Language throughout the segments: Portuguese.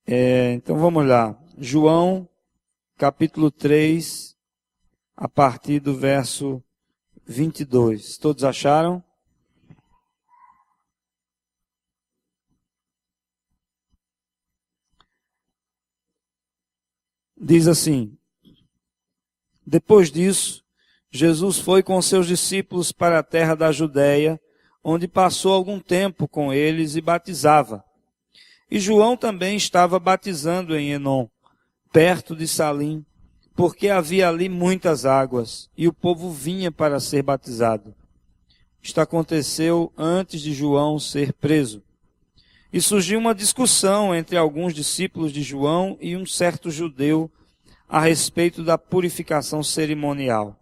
Então vamos lá. João, capítulo 3, a partir do verso 22. Todos acharam? Diz assim: Depois disso, Jesus foi com seus discípulos para a terra da Judéia, onde passou algum tempo com eles e batizava. E João também estava batizando em Enom, perto de Salim, porque havia ali muitas águas, e o povo vinha para ser batizado. Isto aconteceu antes de João ser preso. E surgiu uma discussão entre alguns discípulos de João e um certo judeu a respeito da purificação cerimonial.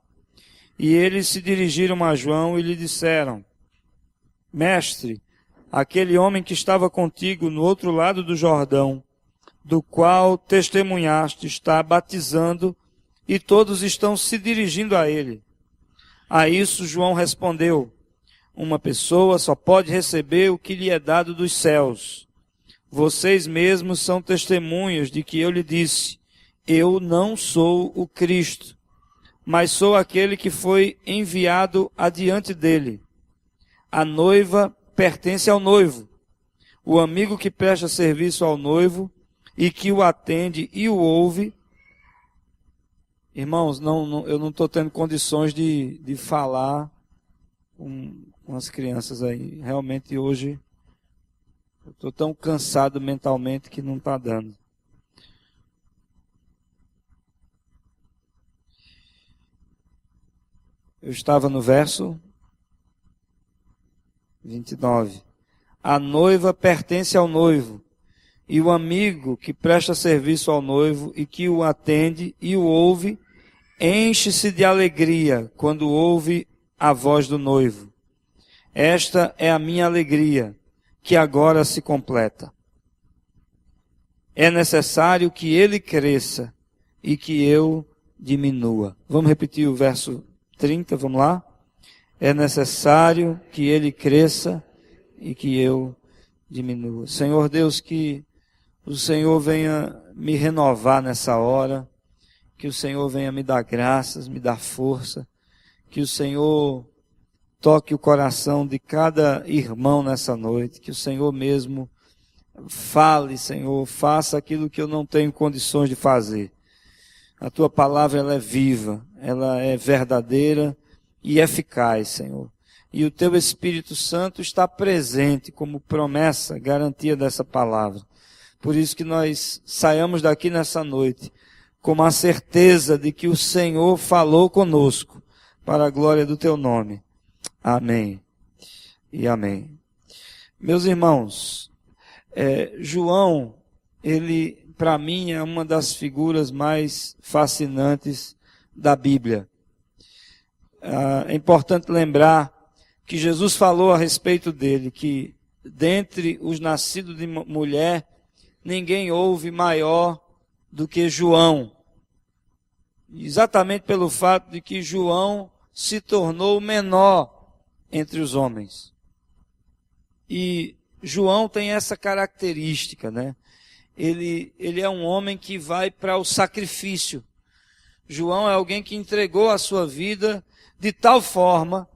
E eles se dirigiram a João e lhe disseram: Mestre, aquele homem que estava contigo no outro lado do Jordão, do qual testemunhaste, está batizando, e todos estão se dirigindo a ele. A isso João respondeu: Uma pessoa só pode receber o que lhe é dado dos céus. Vocês mesmos são testemunhas de que eu lhe disse: Eu não sou o Cristo, mas sou aquele que foi enviado adiante dele. A noiva pertence ao noivo. O amigo que presta serviço ao noivo e que o atende e o ouve. Irmãos, eu não estou tendo condições de falar com as crianças aí. Realmente hoje eu estou tão cansado mentalmente que não está dando. Eu estava no verso 29. A noiva pertence ao noivo, e o amigo que presta serviço ao noivo e que o atende e o ouve, enche-se de alegria quando ouve a voz do noivo. Esta é a minha alegria, que agora se completa. É necessário que ele cresça e que eu diminua. Vamos repetir o verso 30, vamos lá? É necessário que ele cresça e que eu diminua. Senhor Deus, que o Senhor venha me renovar nessa hora, que o Senhor venha me dar graças, me dar força, que o Senhor toque o coração de cada irmão nessa noite, que o Senhor mesmo fale, Senhor, faça aquilo que eu não tenho condições de fazer. A tua palavra, ela é viva, ela é verdadeira e eficaz, Senhor. E o teu Espírito Santo está presente como promessa, garantia dessa palavra. Por isso que nós saiamos daqui nessa noite com a certeza de que o Senhor falou conosco para a glória do teu nome. Amém e amém. Meus irmãos, João, ele, para mim, é uma das figuras mais fascinantes da Bíblia. É importante lembrar que Jesus falou a respeito dele, que dentre os nascidos de mulher, ninguém houve maior do que João. Exatamente pelo fato de que João se tornou o menor entre os homens. E João tem essa característica, né? Ele é um homem que vai para o sacrifício. João é alguém que entregou a sua vida de tal forma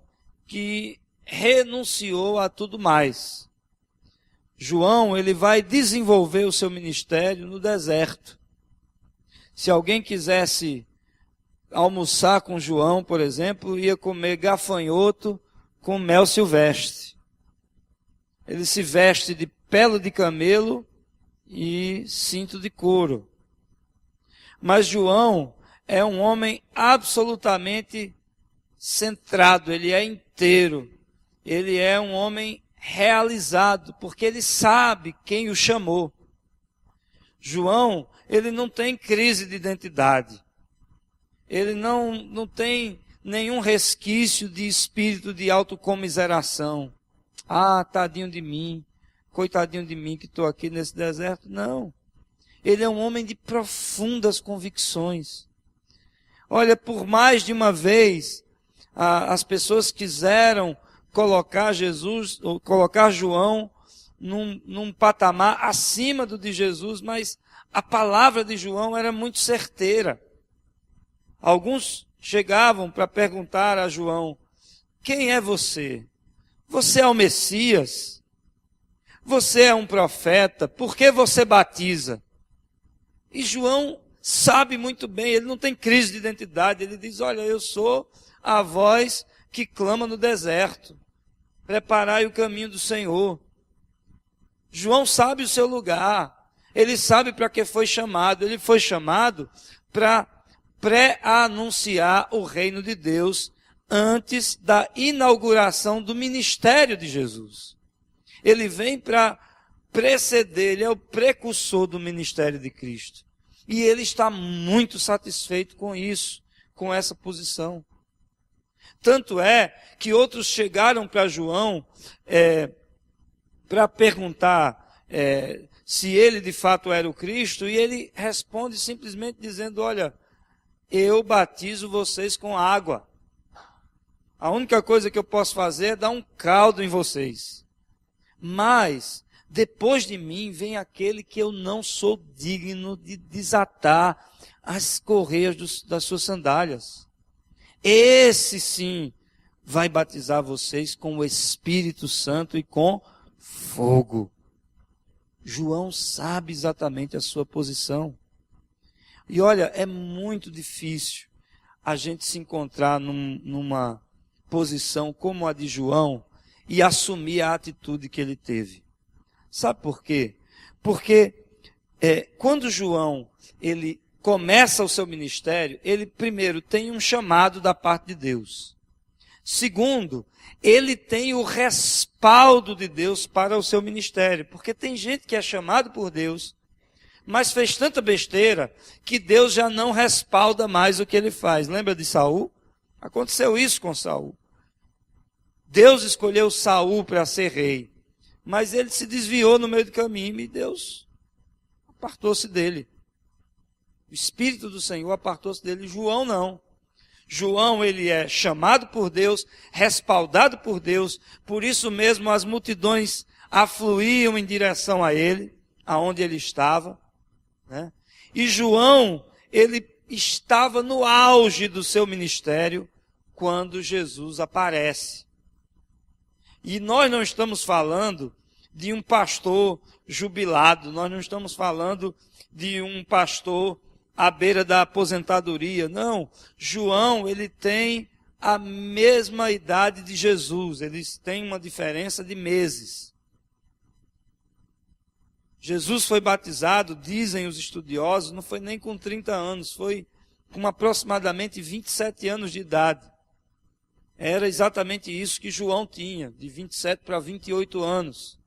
que renunciou a tudo mais. João, ele vai desenvolver o seu ministério no deserto. Se alguém quisesse almoçar com João, por exemplo, ia comer gafanhoto com mel silvestre. Ele se veste de pele de camelo e cinto de couro. Mas João é um homem absolutamente centrado, ele é inteiro, ele é um homem realizado, porque ele sabe quem o chamou. João, ele não tem crise de identidade, ele não tem nenhum resquício de espírito de autocomiseração. Ah, tadinho de mim, coitadinho de mim que estou aqui nesse deserto. Não, ele é um homem de profundas convicções. Olha, por mais de uma vez, as pessoas quiseram colocar Jesus, ou colocar João num patamar acima do de Jesus, mas a palavra de João era muito certeira. Alguns chegavam para perguntar a João: quem é você? Você é o Messias? Você é um profeta? Por que você batiza? E João sabe muito bem, ele não tem crise de identidade. Ele diz: olha, eu sou a voz que clama no deserto. Preparai o caminho do Senhor. João sabe o seu lugar. Ele sabe para que foi chamado. Ele foi chamado para pré-anunciar o reino de Deus antes da inauguração do ministério de Jesus. Ele vem para preceder, ele é o precursor do ministério de Cristo. E ele está muito satisfeito com isso, com essa posição. Tanto é que outros chegaram para João para perguntar se ele de fato era o Cristo, e ele responde simplesmente dizendo: olha, eu batizo vocês com água. A única coisa que eu posso fazer é dar um caldo em vocês. Mas, depois de mim, vem aquele que eu não sou digno de desatar as correias das suas sandálias. Esse sim vai batizar vocês com o Espírito Santo e com fogo. João sabe exatamente a sua posição. E olha, é muito difícil a gente se encontrar numa posição como a de João e assumir a atitude que ele teve. Sabe por quê? Porque quando João ele começa o seu ministério, ele primeiro tem um chamado da parte de Deus. Segundo, ele tem o respaldo de Deus para o seu ministério. Porque tem gente que é chamado por Deus, mas fez tanta besteira que Deus já não respalda mais o que ele faz. Lembra de Saul? Aconteceu isso com Saul. Deus escolheu Saul para ser rei, mas ele se desviou no meio do caminho e Deus apartou-se dele. O Espírito do Senhor apartou-se dele. João não. João, ele é chamado por Deus, respaldado por Deus, por isso mesmo as multidões afluíam em direção a ele, aonde ele estava, né? E João, ele estava no auge do seu ministério quando Jesus aparece. E nós não estamos falando de um pastor jubilado, nós não estamos falando de um pastor à beira da aposentadoria. Não, João, ele tem a mesma idade de Jesus, eles têm uma diferença de meses. Jesus foi batizado, dizem os estudiosos, não foi nem com 30 anos, foi com aproximadamente 27 anos de idade. Era exatamente isso que João tinha, de 27 para 28 anos.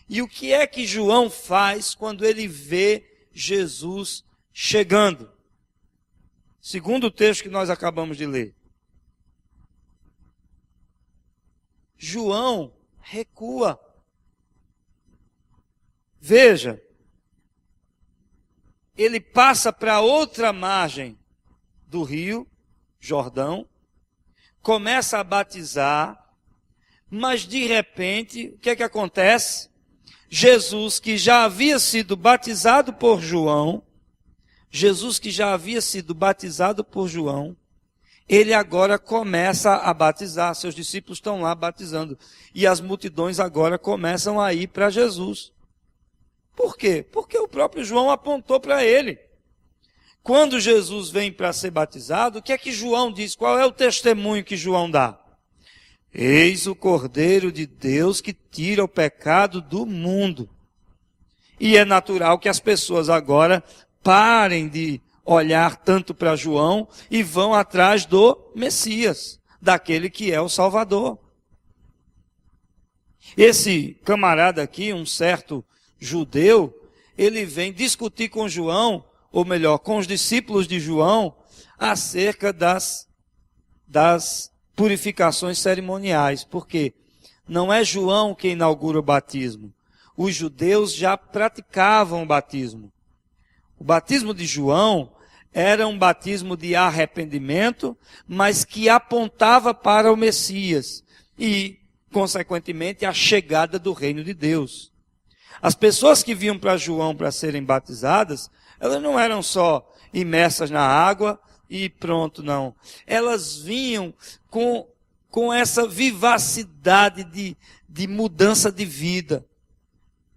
E o que é que João faz quando ele vê Jesus chegando? Segundo o texto que nós acabamos de ler. João recua. Veja, ele passa para outra margem do rio Jordão, começa a batizar, mas de repente, o que é que acontece? Jesus, que já havia sido batizado por João, ele agora começa a batizar, seus discípulos estão lá batizando, e as multidões agora começam a ir para Jesus. Por quê? Porque o próprio João apontou para ele. Quando Jesus vem para ser batizado, o que é que João diz? Qual é o testemunho que João dá? Eis o Cordeiro de Deus que tira o pecado do mundo. E é natural que as pessoas agora parem de olhar tanto para João e vão atrás do Messias, daquele que é o Salvador. Esse camarada aqui, um certo judeu, ele vem discutir com João, ou melhor, com os discípulos de João, acerca das purificações cerimoniais. Porque não é João que inaugura o batismo. Os judeus já praticavam o batismo. O batismo de João era um batismo de arrependimento, mas que apontava para o Messias. E consequentemente, a chegada do reino de Deus. As pessoas que vinham para João para serem batizadas, elas não eram só imersas na água e pronto, não. Elas vinham com essa vivacidade de mudança de vida.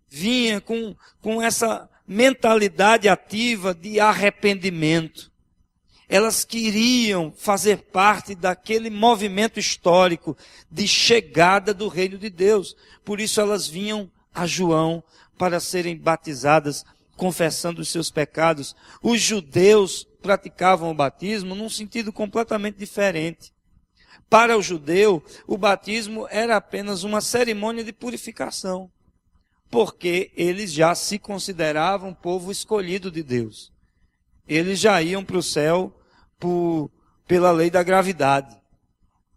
Vinha com essa mentalidade ativa de arrependimento. Elas queriam fazer parte daquele movimento histórico de chegada do reino de Deus. Por isso elas vinham a João para serem batizadas, confessando os seus pecados. Os judeus praticavam o batismo num sentido completamente diferente. Para o judeu, o batismo era apenas uma cerimônia de purificação, porque eles já se consideravam povo escolhido de Deus. Eles já iam para o céu pela lei da gravidade,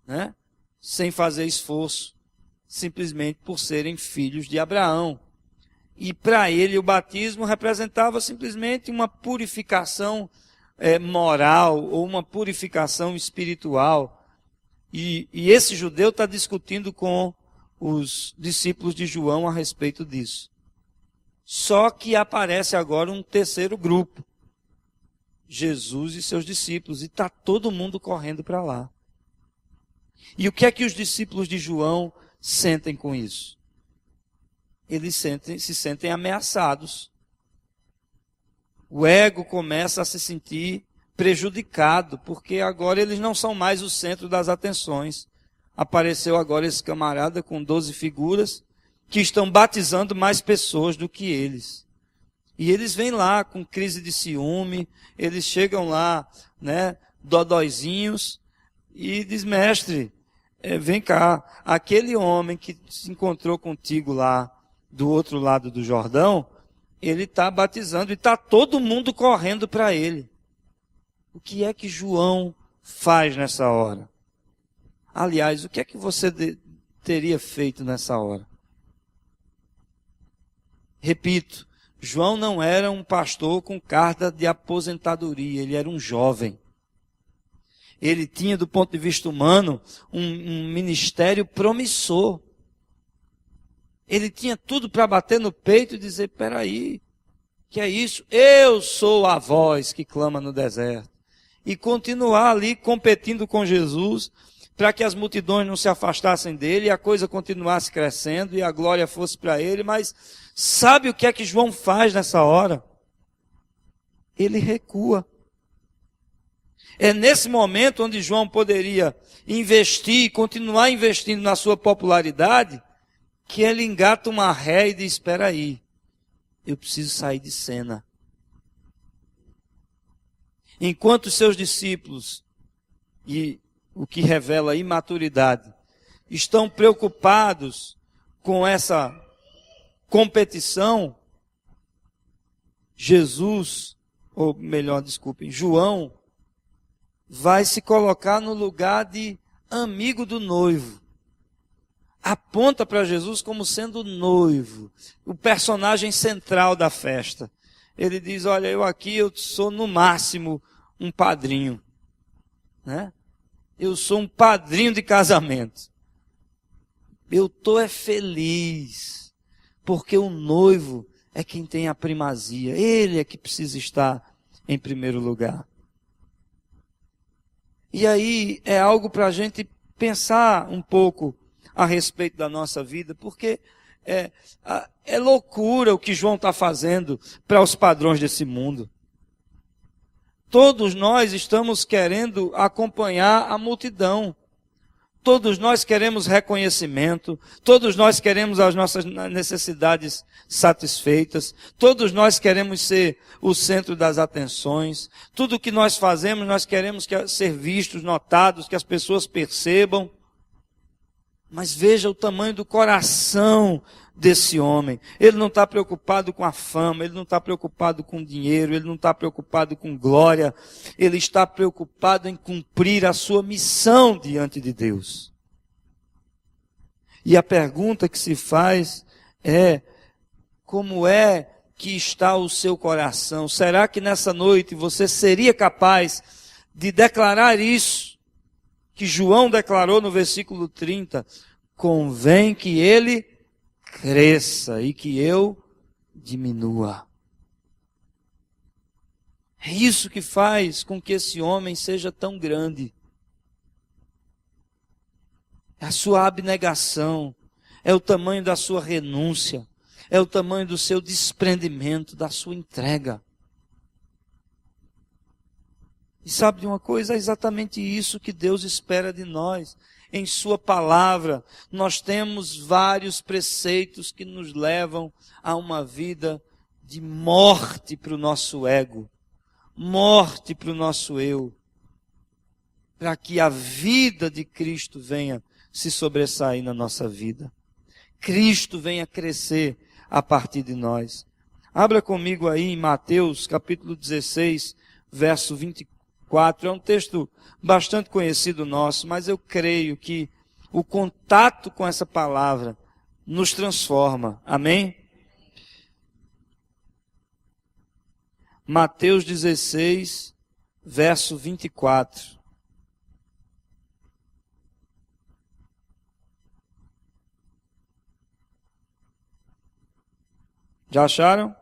né? Sem fazer esforço, simplesmente por serem filhos de Abraão. E para ele o batismo representava simplesmente uma purificação moral ou uma purificação espiritual. E esse judeu está discutindo com os discípulos de João a respeito disso. Só que aparece agora um terceiro grupo. Jesus e seus discípulos. E está todo mundo correndo para lá. E o que é que os discípulos de João sentem com isso? Eles se sentem ameaçados. O ego começa a se sentir prejudicado, porque agora eles não são mais o centro das atenções. Apareceu agora esse camarada com 12 figuras que estão batizando mais pessoas do que eles. E eles vêm lá com crise de ciúme, eles chegam lá, né, dodóizinhos, e diz: mestre, vem cá, aquele homem que se encontrou contigo lá do outro lado do Jordão, ele está batizando e está todo mundo correndo para ele. O que é que João faz nessa hora? Aliás, o que é que você teria feito nessa hora? Repito, João não era um pastor com carta de aposentadoria, ele era um jovem. Ele tinha, do ponto de vista humano, um ministério promissor. Ele tinha tudo para bater no peito e dizer: peraí, que é isso? Eu sou a voz que clama no deserto. E continuar ali competindo com Jesus, para que as multidões não se afastassem dele, e a coisa continuasse crescendo, e a glória fosse para ele. Mas sabe o que é que João faz nessa hora? Ele recua. É nesse momento onde João poderia investir e continuar investindo na sua popularidade, que ele engata uma ré e diz: espera aí, eu preciso sair de cena. Enquanto os seus discípulos, e o que revela imaturidade, estão preocupados com essa competição, João vai se colocar no lugar de amigo do noivo. Aponta para Jesus como sendo o noivo, o personagem central da festa. Ele diz: olha, eu sou no máximo um padrinho, né? Eu sou um padrinho de casamento. Eu estou feliz, porque o noivo é quem tem a primazia. Ele é que precisa estar em primeiro lugar. E aí é algo para a gente pensar um pouco a respeito da nossa vida, porque é loucura o que João está fazendo para os padrões desse mundo. Todos nós estamos querendo acompanhar a multidão. Todos nós queremos reconhecimento. Todos nós queremos as nossas necessidades satisfeitas. Todos nós queremos ser o centro das atenções. Tudo que nós fazemos, nós queremos ser vistos, notados, que as pessoas percebam. Mas veja o tamanho do coração desse homem. Ele não está preocupado com a fama, ele não está preocupado com dinheiro, ele não está preocupado com glória. Ele está preocupado em cumprir a sua missão diante de Deus. E a pergunta que se faz é: como é que está o seu coração? Será que nessa noite você seria capaz de declarar isso que João declarou no versículo 30, convém que ele cresça e que eu diminua. É isso que faz com que esse homem seja tão grande. É a sua abnegação, é o tamanho da sua renúncia, é o tamanho do seu desprendimento, da sua entrega. E sabe de uma coisa? É exatamente isso que Deus espera de nós. Em sua palavra, nós temos vários preceitos que nos levam a uma vida de morte para o nosso ego, morte para o nosso eu, para que a vida de Cristo venha se sobressair na nossa vida. Cristo venha crescer a partir de nós. Abra comigo aí em Mateus capítulo 16, verso 24. É um texto bastante conhecido nosso, mas eu creio que o contato com essa palavra nos transforma. Amém? Mateus 16, verso 24. Já acharam?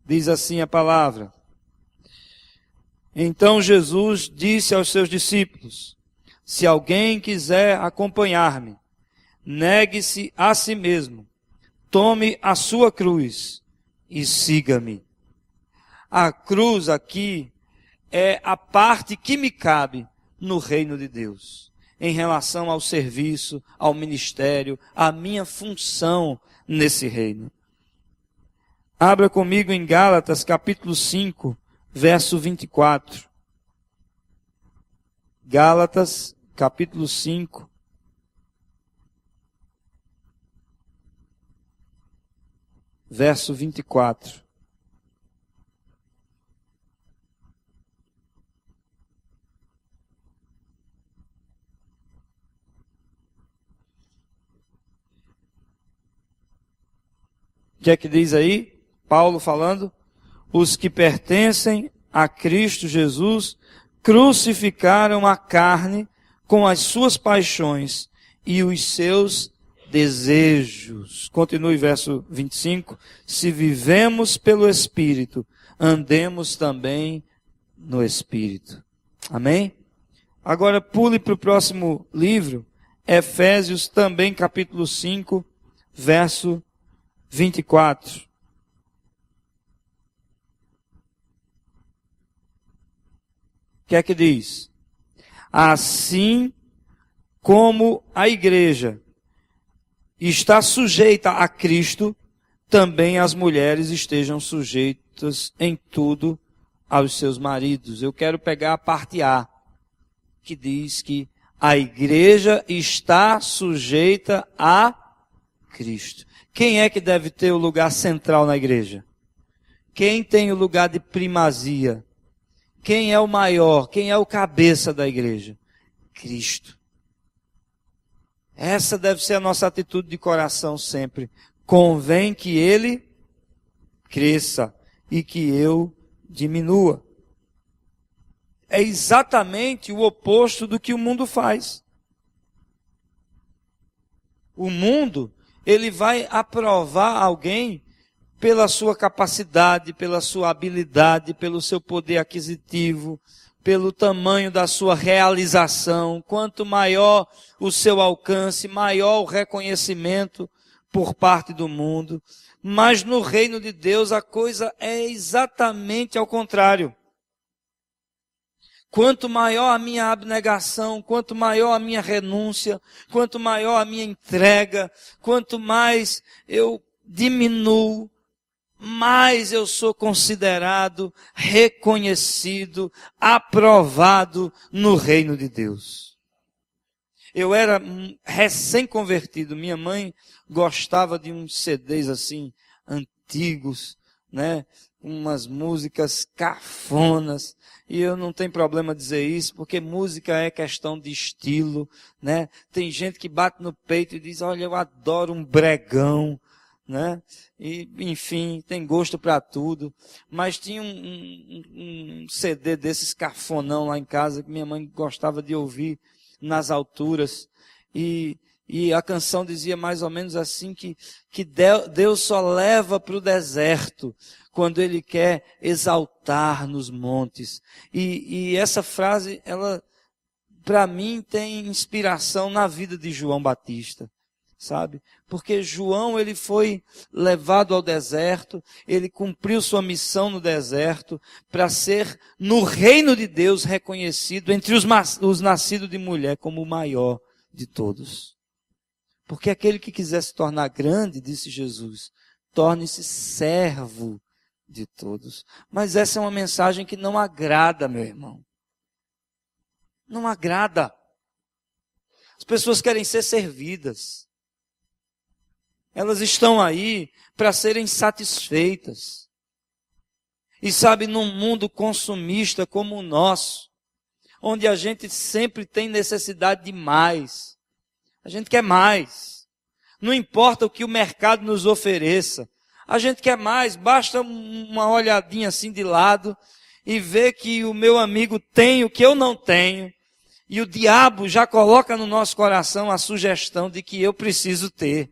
Diz assim a palavra. Então Jesus disse aos seus discípulos: se alguém quiser acompanhar-me, negue-se a si mesmo, tome a sua cruz e siga-me. A cruz aqui é a parte que me cabe no reino de Deus, em relação ao serviço, ao ministério, à minha função nesse reino. Abra comigo em Gálatas capítulo 5, verso 24. Gálatas capítulo 5. Verso 24. O que é que diz aí? Paulo falando: os que pertencem a Cristo Jesus crucificaram a carne com as suas paixões e os seus desejos. Continue verso 25. Se vivemos pelo Espírito, andemos também no Espírito. Amém? Agora pule para o próximo livro, Efésios também capítulo 5, verso 24. O que é que diz? Assim como a igreja está sujeita a Cristo, também as mulheres estejam sujeitas em tudo aos seus maridos. Eu quero pegar a parte A, que diz que a igreja está sujeita a Cristo. Quem é que deve ter o lugar central na igreja? Quem tem o lugar de primazia? Quem é o maior? Quem é o cabeça da igreja? Cristo. Essa deve ser a nossa atitude de coração sempre. Convém que ele cresça e que eu diminua. É exatamente o oposto do que o mundo faz. O mundo, ele vai aprovar alguém pela sua capacidade, pela sua habilidade, pelo seu poder aquisitivo, pelo tamanho da sua realização. Quanto maior o seu alcance, maior o reconhecimento por parte do mundo. Mas no reino de Deus a coisa é exatamente ao contrário. Quanto maior a minha abnegação, quanto maior a minha renúncia, quanto maior a minha entrega, quanto mais eu diminuo, mais eu sou considerado, reconhecido, aprovado no reino de Deus. Eu era recém-convertido, minha mãe gostava de uns CDs assim, antigos, né? Umas músicas cafonas, e eu não tenho problema dizer isso, porque música é questão de estilo, né? Tem gente que bate no peito e diz, olha, eu adoro um bregão, né? E, enfim, tem gosto para tudo. Mas tinha um CD desses cafonão lá em casa, que minha mãe gostava de ouvir nas alturas. E a canção dizia mais ou menos assim, que Deus só leva para o deserto quando Ele quer exaltar nos montes. E essa frase, ela, para mim, tem inspiração na vida de João Batista, sabe? Porque João, ele foi levado ao deserto, ele cumpriu sua missão no deserto, para ser, no reino de Deus, reconhecido entre os nascidos de mulher como o maior de todos. Porque aquele que quiser se tornar grande, disse Jesus, torne-se servo de todos. Mas essa é uma mensagem que não agrada, meu irmão. Não agrada. As pessoas querem ser servidas. Elas estão aí para serem satisfeitas. E sabe, num mundo consumista como o nosso, onde a gente sempre tem necessidade de mais, a gente quer mais. Não importa o que o mercado nos ofereça. A gente quer mais. Basta uma olhadinha assim de lado e ver que o meu amigo tem o que eu não tenho. E o diabo já coloca no nosso coração a sugestão de que eu preciso ter.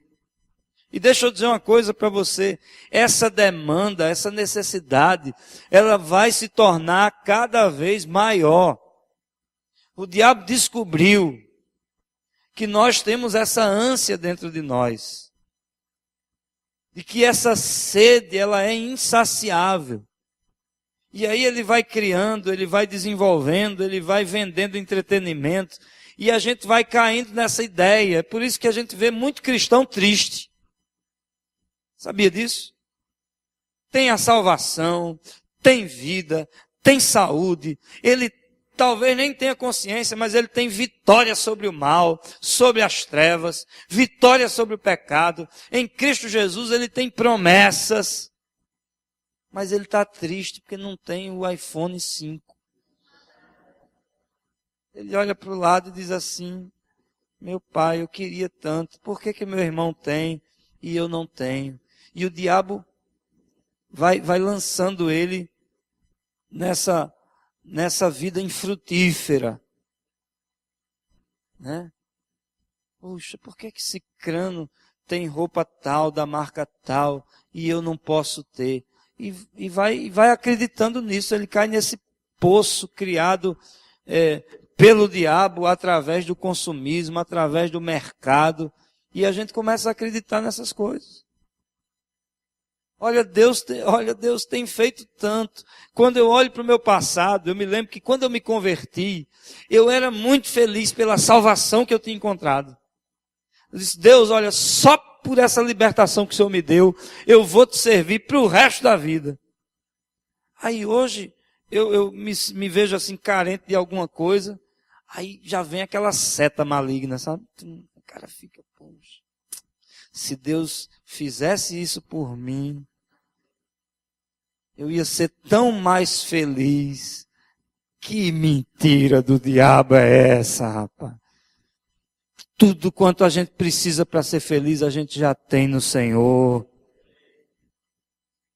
E deixa eu dizer uma coisa para você. Essa demanda, essa necessidade, ela vai se tornar cada vez maior. O diabo descobriu que nós temos essa ânsia dentro de nós. E que essa sede, ela é insaciável. E aí ele vai criando, ele vai desenvolvendo, ele vai vendendo entretenimento. E a gente vai caindo nessa ideia. É por isso que a gente vê muito cristão triste. Sabia disso? Tem a salvação, tem vida, tem saúde. Ele talvez nem tenha consciência, mas ele tem vitória sobre o mal, sobre as trevas, vitória sobre o pecado. Em Cristo Jesus ele tem promessas. Mas ele está triste porque não tem o iPhone 5. Ele olha para o lado e diz assim, meu pai, eu queria tanto, por que meu irmão tem e eu não tenho? E o diabo vai lançando ele nessa vida infrutífera. Né? Puxa, por que esse crânio tem roupa tal, da marca tal, e eu não posso ter? E vai acreditando nisso, ele cai nesse poço criado pelo diabo através do consumismo, através do mercado, e a gente começa a acreditar nessas coisas. Olha, Deus tem feito tanto. Quando eu olho para o meu passado, eu me lembro que quando eu me converti, eu era muito feliz pela salvação que eu tinha encontrado. Eu disse, Deus, olha, só por essa libertação que o Senhor me deu, eu vou te servir para o resto da vida. Aí hoje, eu me vejo assim, carente de alguma coisa, aí já vem aquela seta maligna, sabe? O cara fica, poxa, se Deus fizesse isso por mim, eu ia ser tão mais feliz. Que mentira do diabo é essa, rapaz? Tudo quanto a gente precisa para ser feliz, a gente já tem no Senhor.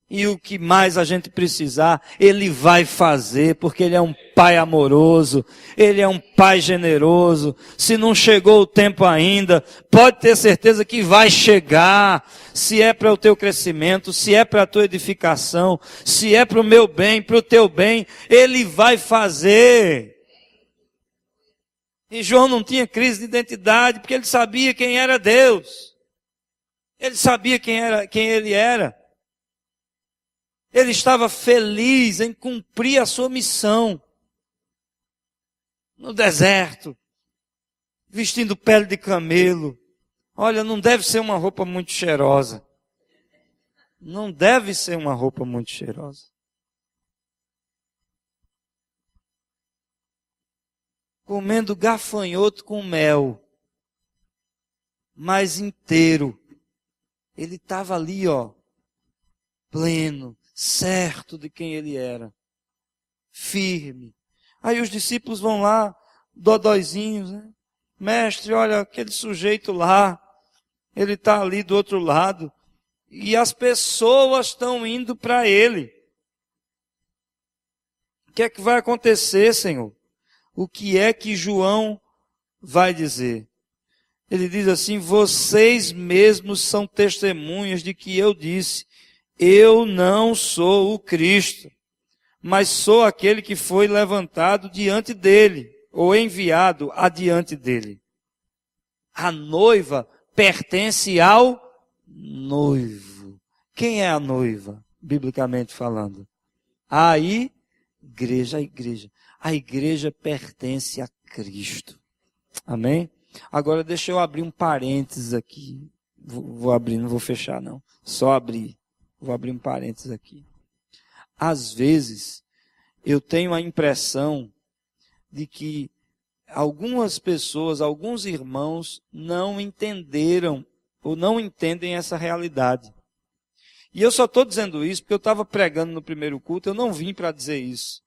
E o que mais a gente precisar, Ele vai fazer, porque Ele é um Pai amoroso, Ele é um Pai generoso. Se não chegou o tempo ainda, pode ter certeza que vai chegar. Se é para o teu crescimento, se é para a tua edificação, se é para o meu bem, para o teu bem, Ele vai fazer. E João não tinha crise de identidade, porque ele sabia quem era Deus. Ele sabia quem ele era. Ele estava feliz em cumprir a sua missão. No deserto, vestindo pele de camelo. Olha, não deve ser uma roupa muito cheirosa. Não deve ser uma roupa muito cheirosa. Comendo gafanhoto com mel. Mas inteiro. Ele estava ali, pleno. Certo de quem ele era, firme. Aí os discípulos vão lá, dodóizinhos, né? Mestre, olha, aquele sujeito lá, ele está ali do outro lado, e as pessoas estão indo para ele. O que é que vai acontecer, Senhor? O que é que João vai dizer? Ele diz assim: vocês mesmos são testemunhas de que eu disse, eu não sou o Cristo, mas sou aquele que foi levantado diante dele, ou enviado adiante dele. A noiva pertence ao noivo. Quem é a noiva, biblicamente falando? A igreja. A igreja pertence a Cristo. Amém? Agora deixa eu abrir um parênteses aqui. Vou abrir, não vou fechar não. Só abrir. Vou abrir um parênteses aqui. Às vezes, eu tenho a impressão de que algumas pessoas, alguns irmãos não entenderam ou não entendem essa realidade. E eu só estou dizendo isso porque eu estava pregando no primeiro culto, eu não vim para dizer isso.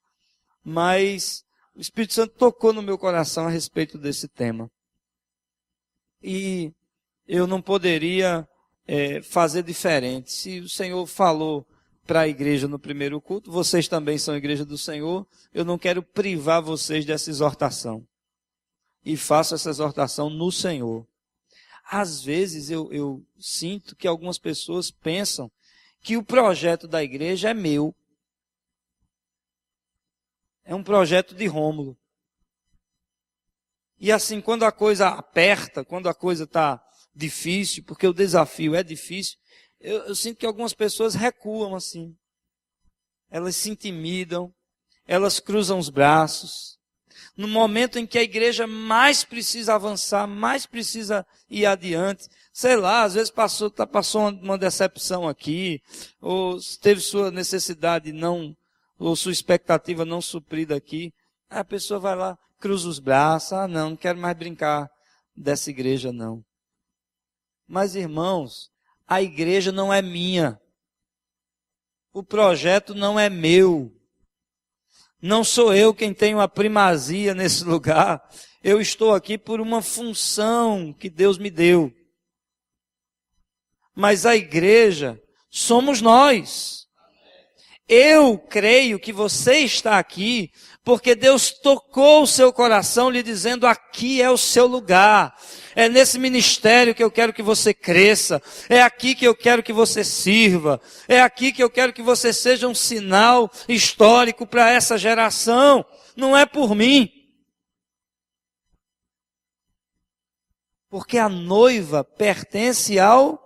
Mas o Espírito Santo tocou no meu coração a respeito desse tema. E eu não poderia fazer diferente. Se o Senhor falou para a igreja no primeiro culto, vocês também são a igreja do Senhor, eu não quero privar vocês dessa exortação. E faço essa exortação no Senhor. Às vezes eu sinto que algumas pessoas pensam que o projeto da igreja é meu. É um projeto de Rômulo. E assim, quando a coisa aperta, quando a coisa está difícil, porque o desafio é difícil, eu sinto que algumas pessoas recuam assim. Elas se intimidam, elas cruzam os braços. No momento em que a igreja mais precisa avançar, mais precisa ir adiante, sei lá, às vezes passou uma decepção aqui, ou teve sua necessidade não, ou sua expectativa não suprida aqui, aí a pessoa vai lá, cruza os braços, não quero mais brincar dessa igreja não. Mas irmãos, a igreja não é minha, o projeto não é meu. Não sou eu quem tenho a primazia nesse lugar. Eu estou aqui por uma função que Deus me deu. Mas a igreja somos nós. Eu creio que você está aqui porque Deus tocou o seu coração lhe dizendo: aqui é o seu lugar. É nesse ministério que eu quero que você cresça. É aqui que eu quero que você sirva. É aqui que eu quero que você seja um sinal histórico para essa geração. Não é por mim. Porque a noiva pertence ao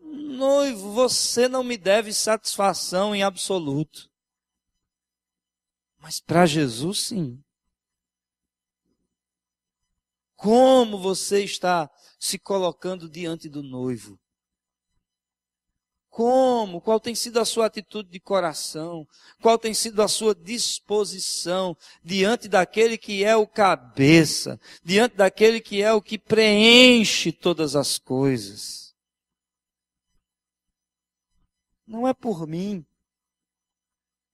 noivo. Você não me deve satisfação em absoluto. Mas para Jesus, sim. Como você está se colocando diante do noivo? Como? Qual tem sido a sua atitude de coração? Qual tem sido a sua disposição diante daquele que é o cabeça? Diante daquele que é o que preenche todas as coisas? Não é por mim.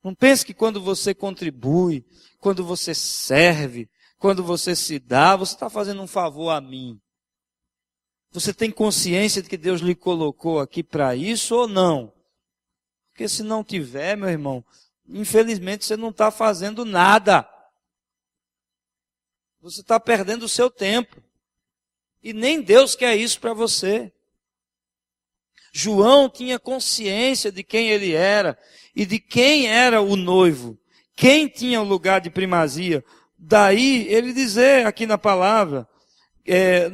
Não pense que quando você contribui, quando você serve, quando você se dá, você está fazendo um favor a mim. Você tem consciência de que Deus lhe colocou aqui para isso ou não? Porque se não tiver, meu irmão, infelizmente você não está fazendo nada. Você está perdendo o seu tempo. E nem Deus quer isso para você. João tinha consciência de quem ele era e de quem era o noivo. Quem tinha o lugar de primazia. Daí ele dizer aqui na palavra,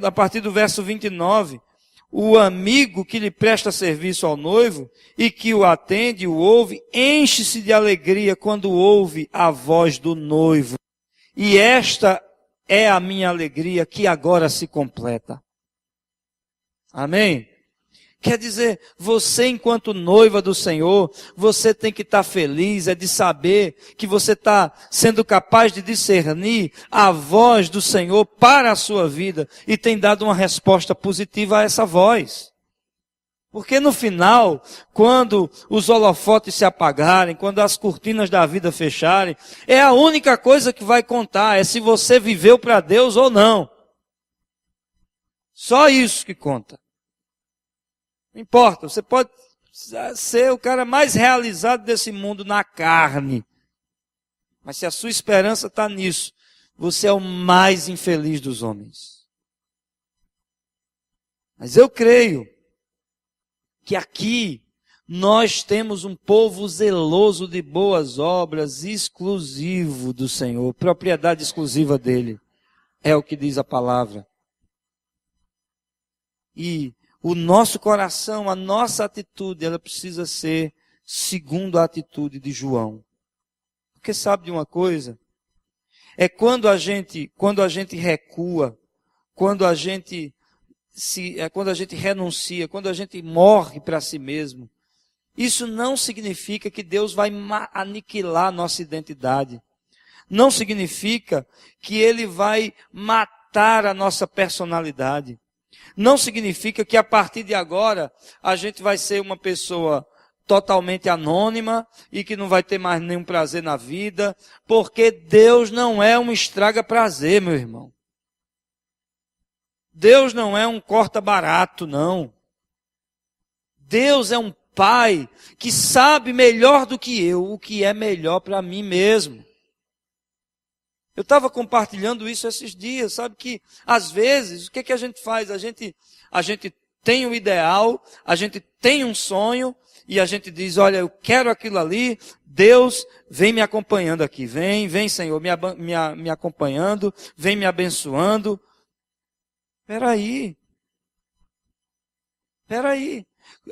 a partir do verso 29, o amigo que lhe presta serviço ao noivo e que o atende, o ouve, enche-se de alegria quando ouve a voz do noivo. E esta é a minha alegria que agora se completa. Amém? Quer dizer, você enquanto noiva do Senhor, você tem que estar feliz, de saber que você está sendo capaz de discernir a voz do Senhor para a sua vida e tem dado uma resposta positiva a essa voz. Porque no final, quando os holofotes se apagarem, quando as cortinas da vida fecharem, é a única coisa que vai contar, é se você viveu para Deus ou não. Só isso que conta. Não importa, você pode ser o cara mais realizado desse mundo na carne. Mas se a sua esperança está nisso, você é o mais infeliz dos homens. Mas eu creio que aqui nós temos um povo zeloso de boas obras, exclusivo do Senhor, propriedade exclusiva dele. É o que diz a palavra. E o nosso coração, a nossa atitude, ela precisa ser segundo a atitude de João. Porque sabe de uma coisa? É quando a gente recua, quando a gente renuncia, quando a gente morre para si mesmo. Isso não significa que Deus vai aniquilar a nossa identidade. Não significa que Ele vai matar a nossa personalidade. Não significa que a partir de agora a gente vai ser uma pessoa totalmente anônima e que não vai ter mais nenhum prazer na vida, porque Deus não é um estraga-prazer, meu irmão. Deus não é um corta-barato, não. Deus é um Pai que sabe melhor do que eu o que é melhor para mim mesmo. Eu estava compartilhando isso esses dias, sabe que às vezes, o que a gente faz? A gente tem um ideal, a gente tem um sonho e a gente diz, olha, eu quero aquilo ali, Deus vem me acompanhando aqui, vem Senhor, me acompanhando, vem me abençoando. Peraí.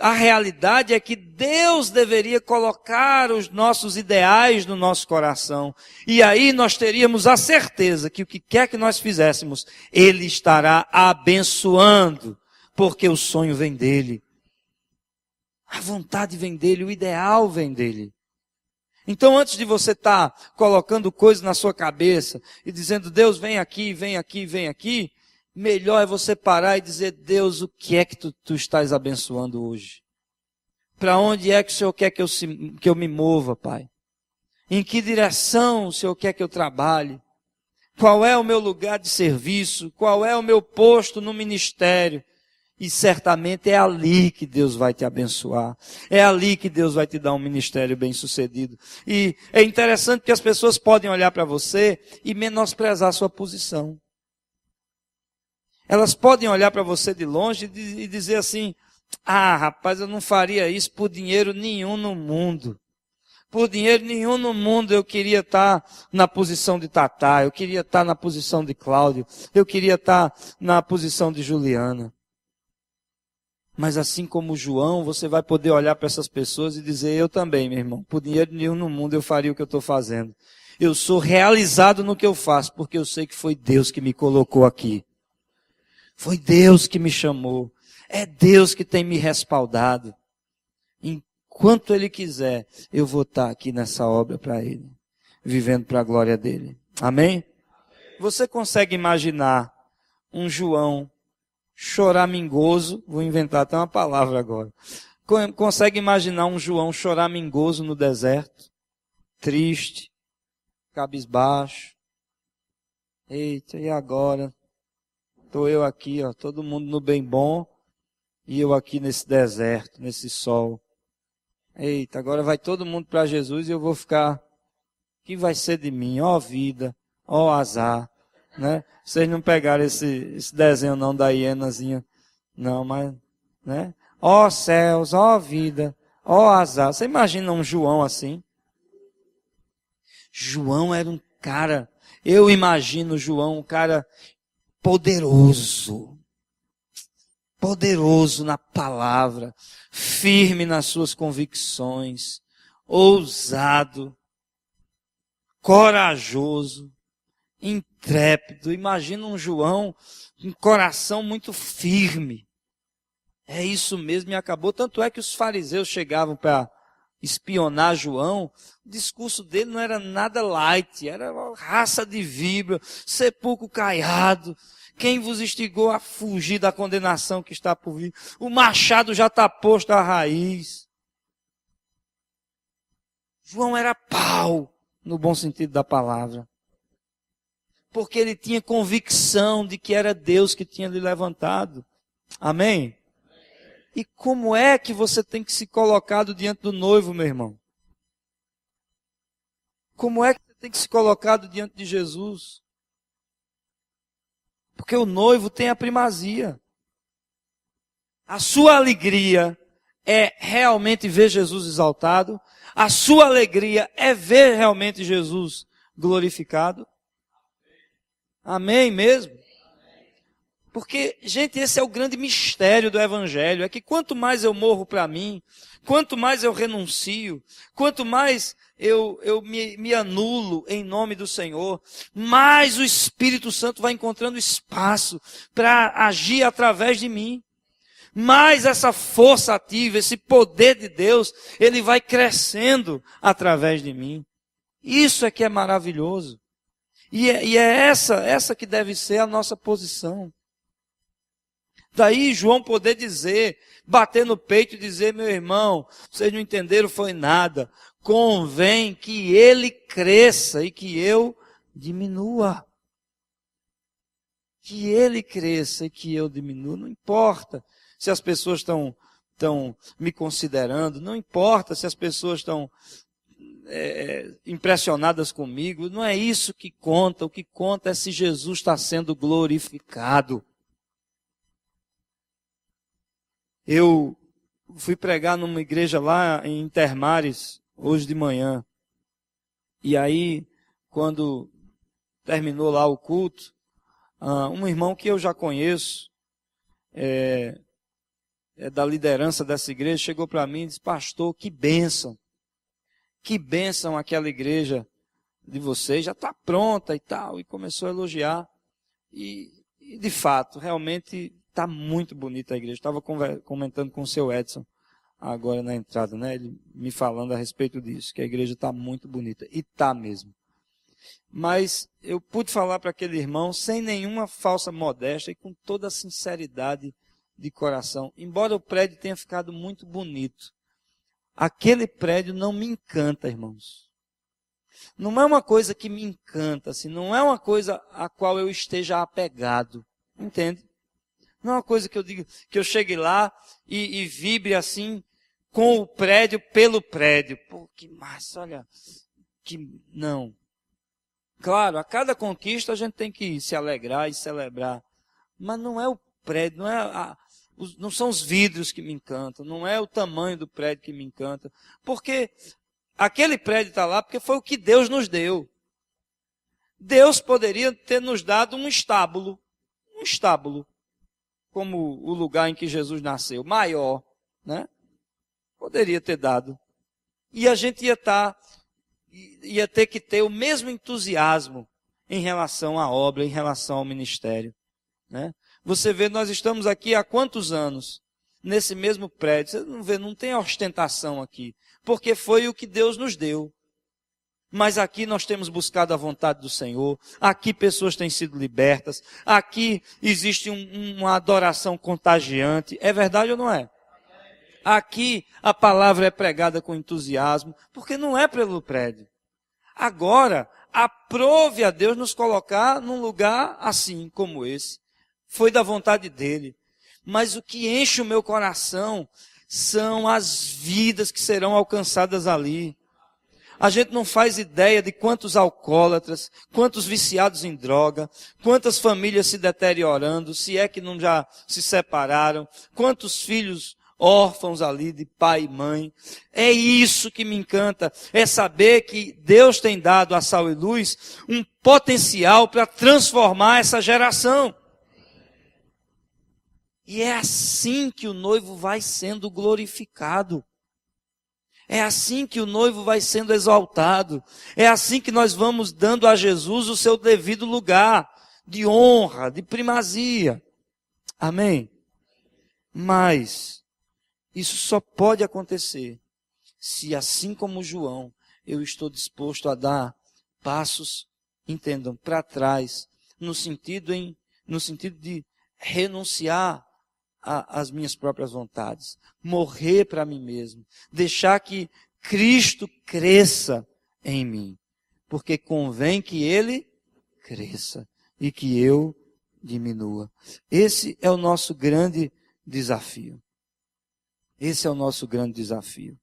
A realidade é que Deus deveria colocar os nossos ideais no nosso coração. E aí nós teríamos a certeza que o que quer que nós fizéssemos, Ele estará abençoando. Porque o sonho vem dEle. A vontade vem dEle, o ideal vem dEle. Então antes de você estar colocando coisas na sua cabeça e dizendo, Deus vem aqui, melhor é você parar e dizer, Deus, o que é que tu estás abençoando hoje? Para onde é que o Senhor quer que eu me mova, Pai? Em que direção o Senhor quer que eu trabalhe? Qual é o meu lugar de serviço? Qual é o meu posto no ministério? E certamente é ali que Deus vai te abençoar. É ali que Deus vai te dar um ministério bem-sucedido. E é interessante que as pessoas podem olhar para você e menosprezar a sua posição. Elas podem olhar para você de longe e dizer assim, rapaz, eu não faria isso por dinheiro nenhum no mundo. Por dinheiro nenhum no mundo eu queria estar na posição de Tatá, eu queria estar na posição de Cláudio, eu queria estar na posição de Juliana. Mas assim como João, você vai poder olhar para essas pessoas e dizer, eu também, meu irmão, por dinheiro nenhum no mundo eu faria o que eu estou fazendo. Eu sou realizado no que eu faço, porque eu sei que foi Deus que me colocou aqui. Foi Deus que me chamou. É Deus que tem me respaldado. Enquanto Ele quiser, eu vou estar aqui nessa obra para Ele. Vivendo para a glória dEle. Amém? Você consegue imaginar um João choramingoso? Vou inventar até uma palavra agora. Consegue imaginar um João choramingoso no deserto? Triste. Cabisbaixo. Eita, e agora? Estou eu aqui, todo mundo no bem bom, e eu aqui nesse deserto, nesse sol. Eita, agora vai todo mundo para Jesus e eu vou ficar, o que vai ser de mim? Ó vida, ó azar, né? Vocês não pegaram esse desenho não da hienazinha, não, mas, né? Ó céus, ó vida, ó azar. Você imagina um João assim? João era um cara, eu imagino João, um cara poderoso na palavra, firme nas suas convicções, ousado, corajoso, intrépido. Imagina um João, um coração muito firme. É isso mesmo, e acabou. Tanto é que os fariseus chegavam para espionar João, o discurso dele não era nada light, era raça de víbora, sepulcro caiado. Quem vos instigou a fugir da condenação que está por vir? O machado já está posto à raiz. João era pau, no bom sentido da palavra. Porque ele tinha convicção de que era Deus que tinha lhe levantado. Amém? E como é que você tem que se colocar diante do noivo, meu irmão? Como é que você tem que se colocar diante de Jesus? Porque o noivo tem a primazia. A sua alegria é realmente ver Jesus exaltado? A sua alegria é ver realmente Jesus glorificado? Amém mesmo? Porque, gente, esse é o grande mistério do Evangelho, é que quanto mais eu morro para mim, quanto mais eu renuncio, quanto mais eu me anulo em nome do Senhor, mais o Espírito Santo vai encontrando espaço para agir através de mim. Mais essa força ativa, esse poder de Deus, ele vai crescendo através de mim. Isso é que é maravilhoso. E é essa que deve ser a nossa posição. Daí João poder dizer, bater no peito e dizer, meu irmão, vocês não entenderam, foi nada. Convém que ele cresça e que eu diminua. Que ele cresça e que eu diminua. Não importa se as pessoas estão me considerando, não importa se as pessoas estão impressionadas comigo, não é isso que conta. O que conta é se Jesus está sendo glorificado. Eu fui pregar numa igreja lá em Intermares, hoje de manhã. E aí, quando terminou lá o culto, um irmão que eu já conheço, da liderança dessa igreja, chegou para mim e disse, pastor, que bênção aquela igreja de vocês, já está pronta e tal, e começou a elogiar. E de fato, realmente está muito bonita a igreja. Estava comentando com o seu Edson agora na entrada, né? Ele me falando a respeito disso, que a igreja está muito bonita. E está mesmo. Mas eu pude falar para aquele irmão sem nenhuma falsa modéstia e com toda a sinceridade de coração. Embora o prédio tenha ficado muito bonito, aquele prédio não me encanta, irmãos. Não é uma coisa que me encanta, assim, não é uma coisa a qual eu esteja apegado. Entende? Não é uma coisa que eu digo, que eu chegue lá e vibre assim com o prédio pelo prédio. Pô, que massa, olha. Não. Claro, a cada conquista a gente tem que se alegrar e celebrar. Mas não é o prédio, não são os vidros que me encantam, não é o tamanho do prédio que me encanta. Porque aquele prédio está lá porque foi o que Deus nos deu. Deus poderia ter nos dado um estábulo, como o lugar em que Jesus nasceu, maior, né? Poderia ter dado. E a gente ia ter que ter o mesmo entusiasmo em relação à obra, em relação ao ministério, né? Você vê, nós estamos aqui há quantos anos? Nesse mesmo prédio. Você não vê, não tem ostentação aqui. Porque foi o que Deus nos deu. Mas aqui nós temos buscado a vontade do Senhor. Aqui pessoas têm sido libertas. Aqui existe uma adoração contagiante. É verdade ou não é? Aqui a palavra é pregada com entusiasmo. Porque não é pelo prédio. Agora, aprove a Deus nos colocar num lugar assim como esse. Foi da vontade dele. Mas o que enche o meu coração são as vidas que serão alcançadas ali. A gente não faz ideia de quantos alcoólatras, quantos viciados em droga, quantas famílias se deteriorando, se é que não já se separaram, quantos filhos órfãos ali de pai e mãe. É isso que me encanta, é saber que Deus tem dado a Sal e Luz um potencial para transformar essa geração. E é assim que o noivo vai sendo glorificado. É assim que o noivo vai sendo exaltado. É assim que nós vamos dando a Jesus o seu devido lugar de honra, de primazia. Amém? Mas isso só pode acontecer se, assim como João, eu estou disposto a dar passos, entendam, para trás, no sentido de renunciar às minhas próprias vontades, morrer para mim mesmo, deixar que Cristo cresça em mim, porque convém que Ele cresça e que eu diminua. Esse é o nosso grande desafio. Esse é o nosso grande desafio.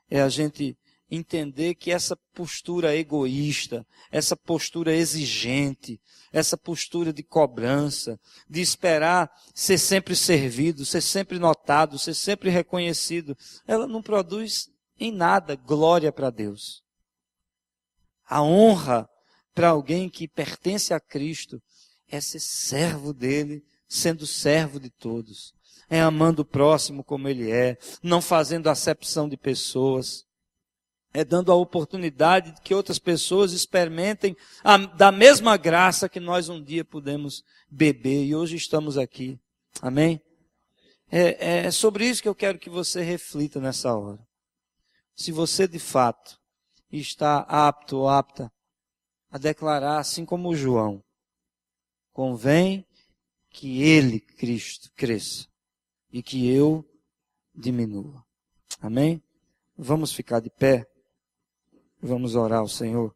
É a gente entender que essa postura egoísta, essa postura exigente, essa postura de cobrança, de esperar ser sempre servido, ser sempre notado, ser sempre reconhecido, ela não produz em nada glória para Deus. A honra para alguém que pertence a Cristo é ser servo dele, sendo servo de todos. É amando o próximo como ele é, não fazendo acepção de pessoas. É dando a oportunidade de que outras pessoas experimentem da mesma graça que nós um dia pudemos beber e hoje estamos aqui. Amém? É sobre isso que eu quero que você reflita nessa hora. Se você de fato está apto ou apta a declarar, assim como João, convém que ele, Cristo, cresça e que eu diminua. Amém? Vamos ficar de pé. Vamos orar ao Senhor.